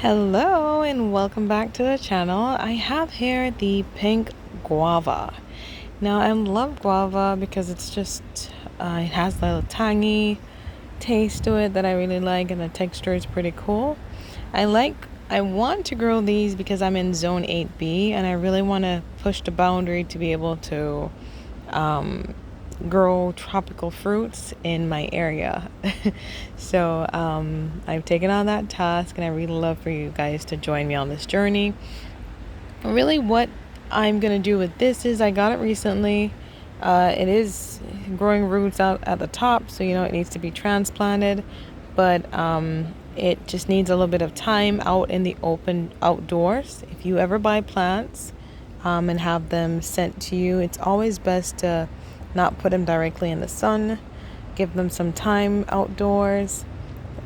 Hello and welcome back to the channel. I have here the pink guava. Now I love guava because it's just it has a little tangy taste to it that I really like, and the texture is pretty cool. I want to grow these because I'm in zone 8B and I really want to push the boundary to be able to grow tropical fruits in my area. So I've taken on that task, and I really love for you guys to join me on this journey. Really, what I'm gonna do with this is I got it recently. It is growing roots out at the top, so it needs to be transplanted, but it just needs a little bit of time out in the open outdoors. If you ever buy plants and have them sent to you, it's always best to not put them directly in the sun. Give them some time outdoors,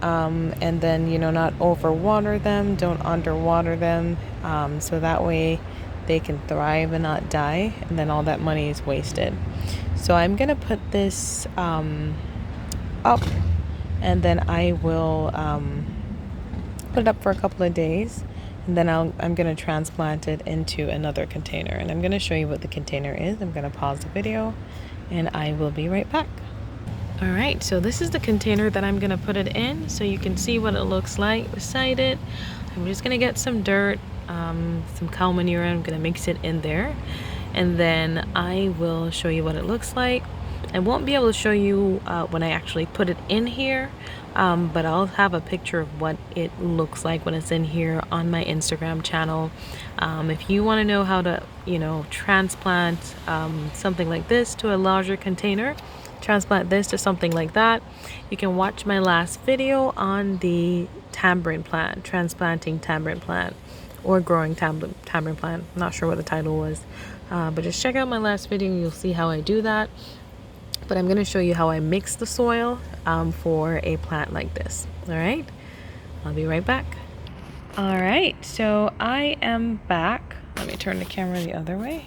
and then not overwater them. Don't underwater them, so that way they can thrive and not die, and then all that money is wasted. So I'm gonna put this up, and then I will put it up for a couple of days, and then I'm gonna transplant it into another container, and I'm gonna show you what the container is. I'm gonna pause the video and I will be right back. All right, so this is the container that I'm gonna put it in, so you can see what it looks like beside it. I'm just gonna get some dirt, some cow manure. I'm gonna mix it in there, and then I will show you what it looks like. I won't be able to show you when I actually put it in here, but I'll have a picture of what it looks like when it's in here on my Instagram channel. If you want to know how to transplant something like this to a larger container, transplant this to something like that, you can watch my last video on the tamarind plant, transplanting tamarind plant, or growing tamarind plant. I'm not sure what the title was, but just check out my last video and you'll see how I do that. But I'm going to show you how I mix the soil for a plant like this. All right, I'll be right back. All right, so I am back. Let me turn the camera the other way.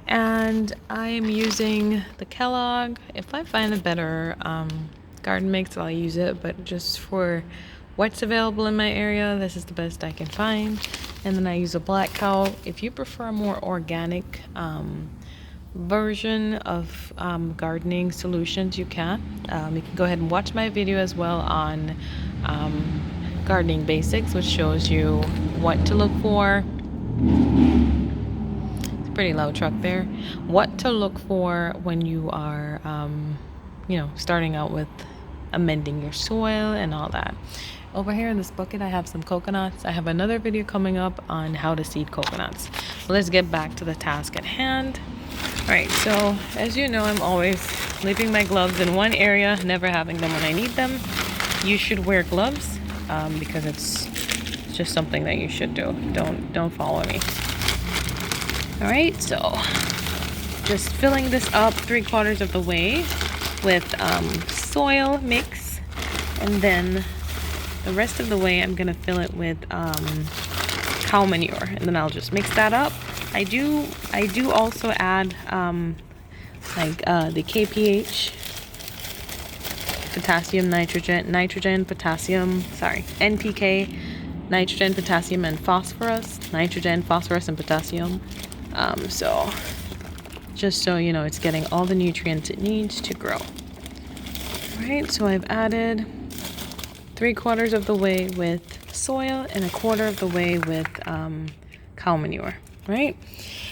And I am using the Kellogg. If I find a better garden mix, I'll use it. But just for what's available in my area, this is the best I can find. And then I use a Black Cow. If you prefer a more organic version of gardening solutions, you can go ahead and watch my video as well on gardening basics, which shows you what to look for. It's a pretty loud truck there. What to look for when you are starting out with amending your soil and all that. Over here in this bucket I have some coconuts. I have another video coming up on how to seed coconuts. But let's get back to the task at hand. Alright, so as you know, I'm always leaving my gloves in one area, never having them when I need them. You should wear gloves because it's just something that you should do. Don't follow me. Alright, so just filling this up 3/4 of the way with soil mix, and then the rest of the way I'm gonna fill it with cow manure, and then I'll just mix that up. I do also add the KPH, potassium, NPK, nitrogen, potassium, and phosphorus. Nitrogen, phosphorus, and potassium. So just so you know, it's getting all the nutrients it needs to grow. Alright, so I've added 3/4 of the way with soil and 1/4 of the way with cow manure. Right,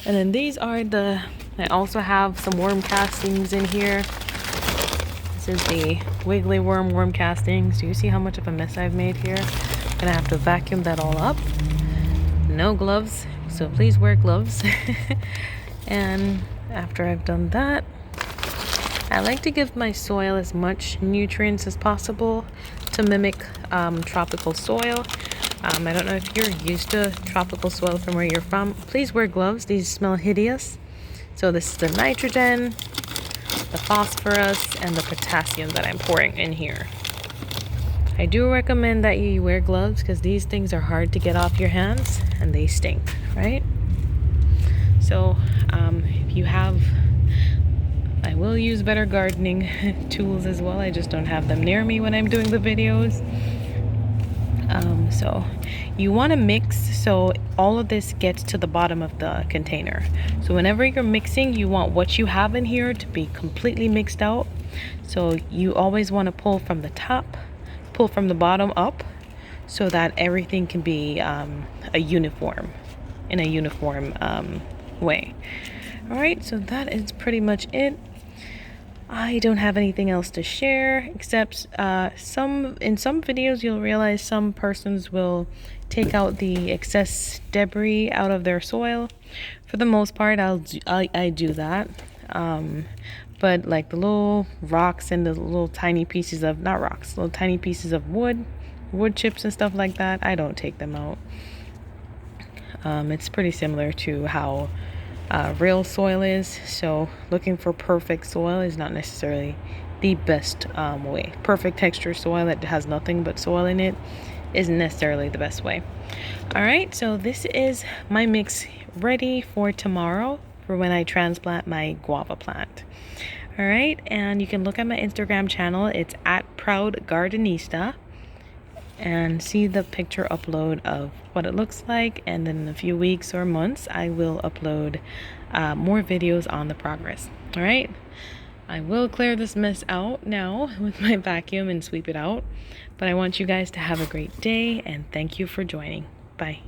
and then these are I also have some worm castings in here. This is the wiggly worm castings. Do you see how much of a mess I've made here? I'm gonna have to vacuum that all up. No gloves, so please wear gloves. And after I've done that, I like to give my soil as much nutrients as possible to mimic tropical soil. I don't know if you're used to tropical soil from where you're from. Please wear gloves. These smell hideous. So this is the nitrogen, the phosphorus, and the potassium that I'm pouring in here. I do recommend that you wear gloves because these things are hard to get off your hands and they stink, right? So if you have, I will use better gardening tools as well. I just don't have them near me when I'm doing the videos. So you want to mix so all of this gets to the bottom of the container. So whenever you're mixing, you want what you have in here to be completely mixed out. So you always want to pull from the top, pull from the bottom up, so that everything can be a uniform, in a uniform way. All right, so that is pretty much it. I don't have anything else to share except in some videos you'll realize some persons will take out the excess debris out of their soil. For the most part, I do that. But like the little rocks and the little tiny pieces of, not rocks, little tiny pieces of wood chips and stuff like that, I don't take them out. It's pretty similar to how real soil is. So looking for perfect soil is not necessarily the best way. Perfect texture soil that has nothing but soil in it isn't necessarily the best way. All right, so this is my mix ready for tomorrow for when I transplant my guava plant. All right, and you can look at my Instagram channel. It's at Proud Gardenista, and see the picture upload of what it looks like. And then in a few weeks or months, I will upload more videos on the progress. All right, I will clear this mess out now with my vacuum and sweep it out. But I want you guys to have a great day, and thank you for joining. Bye.